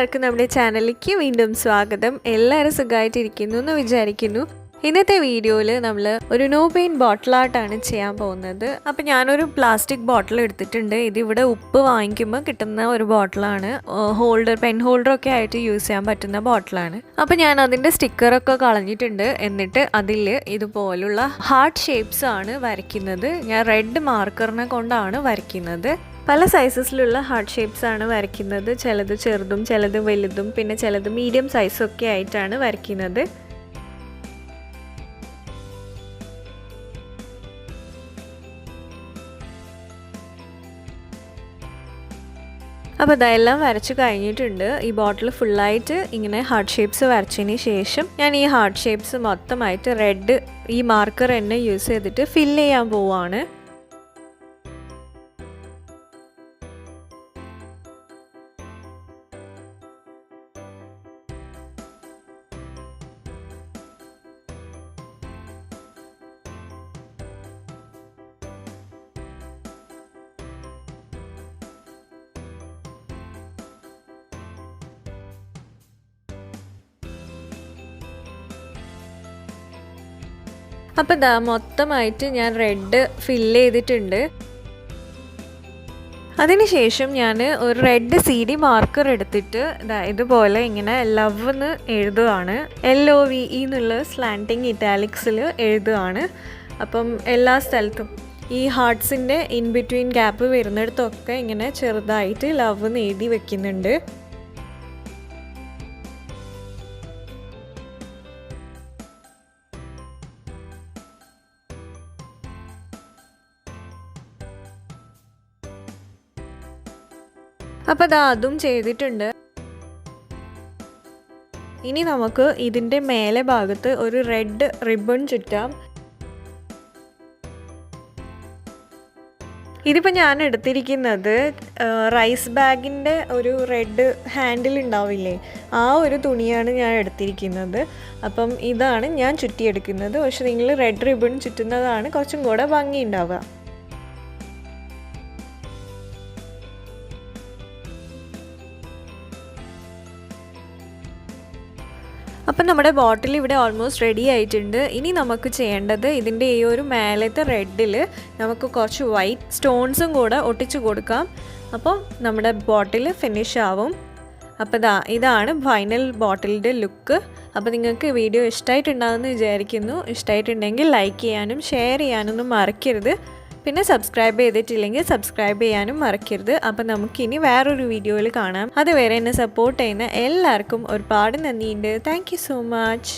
എല്ലാവർക്കും നമ്മുടെ ചാനലിലേക്ക് വീണ്ടും സ്വാഗതം. എല്ലാവരും സുഖമായിട്ടിരിക്കുന്നു എന്ന് വിചാരിക്കുന്നു. ഇന്നത്തെ വീഡിയോയിൽ നമ്മൾ ഒരു നോ പെയിൻ ബോട്ടിൽ ആർട്ടാണ് ചെയ്യാൻ പോകുന്നത്. അപ്പോൾ ഞാനൊരു പ്ലാസ്റ്റിക് ബോട്ടിൽ എടുത്തിട്ടുണ്ട്. ഇതിവിടെ ഉപ്പ് വാങ്ങിക്കുമ്പോൾ കിട്ടുന്ന ഒരു ബോട്ടിലാണ്. പെൻ ഹോൾഡറൊക്കെ ആയിട്ട് യൂസ് ചെയ്യാൻ പറ്റുന്ന ബോട്ടിലാണ്. അപ്പോൾ ഞാൻ അതിൻ്റെ സ്റ്റിക്കറൊക്കെ കളഞ്ഞിട്ടുണ്ട്. എന്നിട്ട് അതിൽ ഇതുപോലുള്ള ഹാർട്ട് ഷേപ്സ് ആണ് വരയ്ക്കുന്നത്. ഞാൻ റെഡ് മാർക്കറിനെ കൊണ്ടാണ് വരയ്ക്കുന്നത്. പല സൈസസിലുള്ള ഹാർട്ട് ഷേപ്സ് ആണ് വരയ്ക്കുന്നത്. ചിലത് ചെറുതും ചിലത് വലുതും പിന്നെ ചിലത് മീഡിയം സൈസൊക്കെ ആയിട്ടാണ് വരയ്ക്കുന്നത്. അപ്പോൾ ഇതെല്ലാം വരച്ച് കഴിഞ്ഞിട്ടുണ്ട്. ഈ ബോട്ടിൽ ഫുള്ളായിട്ട് ഇങ്ങനെ ഹാർട്ട് ഷേപ്സ് വരച്ചതിന് ശേഷം ഞാൻ ഈ ഹാർട്ട് ഷേപ്സ് മൊത്തമായിട്ട് റെഡ് ഈ മാർക്കർ തന്നെ യൂസ് ചെയ്തിട്ട് ഫില്ല് ചെയ്യാൻ പോവുകയാണ്. അപ്പോൾ ഇതാ മൊത്തമായിട്ട് ഞാൻ റെഡ് ഫില്ല് ചെയ്തിട്ടുണ്ട്. അതിനുശേഷം ഞാൻ ഒരു റെഡ് CD മാർക്കർ എടുത്തിട്ട് ഇതുപോലെ ഇങ്ങനെ ലവ് എന്ന് എഴുതുകയാണ്. LOVE എന്നുള്ള സ്ലാൻറ്റിങ് ഇറ്റാലിക്സിൽ എഴുതുകയാണ്. അപ്പം എല്ലാ സ്ഥലത്തും ഈ ഹാർട്ട്സിൻ്റെ ഇൻ ബിറ്റ്വീൻ ഗ്യാപ്പ് വരുന്നിടത്തൊക്കെ ഇങ്ങനെ ചെറുതായിട്ട് ലവ് എന്ന് എഴുതി വെക്കുന്നുണ്ട്. അപ്പോൾ അതും ചെയ്തിട്ടുണ്ട്. ഇനി നമുക്ക് ഇതിൻ്റെ മേലെ ഭാഗത്ത് ഒരു റെഡ് റിബൺ ചുറ്റാം. ഇതിപ്പോൾ ഞാൻ എടുത്തിരിക്കുന്നത് റൈസ് ബാഗിൻ്റെ ഒരു റെഡ് ഹാൻഡിൽ ഉണ്ടാവില്ലേ, ആ ഒരു തുണിയാണ് ഞാൻ എടുത്തിരിക്കുന്നത്. അപ്പം ഇതാണ് ഞാൻ ചുറ്റിയെടുക്കുന്നത്. പക്ഷെ നിങ്ങൾ റെഡ് റിബൺ ചുറ്റുന്നതാണ് കുറച്ചും കൂടെ ഭംഗി ഉണ്ടാവുക. അപ്പം നമ്മുടെ ബോട്ടിൽ ഇവിടെ ഓൾമോസ്റ്റ് റെഡി ആയിട്ടുണ്ട്. ഇനി നമുക്ക് ചെയ്യേണ്ടത് ഇതിൻ്റെ ഈ ഒരു മേലത്തെ റെഡിൽ നമുക്ക് കുറച്ച് വൈറ്റ് സ്റ്റോൺസും കൂടെ ഒട്ടിച്ചു കൊടുക്കാം. അപ്പം നമ്മുടെ ബോട്ടിൽ ഫിനിഷ് ആവും. അപ്പോൾ ഇതാണ് ഫൈനൽ ബോട്ടിലിൻ്റെ ലുക്ക്. അപ്പോൾ നിങ്ങൾക്ക് വീഡിയോ ഇഷ്ടമായിട്ടുണ്ടാകുമെന്ന് വിചാരിക്കുന്നു. ഇഷ്ടമായിട്ടുണ്ടെങ്കിൽ ലൈക്ക് ചെയ്യാനും ഷെയർ ചെയ്യാനൊന്നും മറക്കരുത്. പിന്നെ സബ്സ്ക്രൈബ് ചെയ്തിട്ടില്ലെങ്കിൽ സബ്സ്ക്രൈബ് ചെയ്യാനും മറക്കരുത്. അപ്പം നമുക്കിനി വേറൊരു വീഡിയോയിൽ കാണാം. അതുവരെ എന്നെ സപ്പോർട്ട് ചെയ്യുന്ന എല്ലാവർക്കും ഒരുപാട് നന്ദിയുണ്ട്. Thank you so much.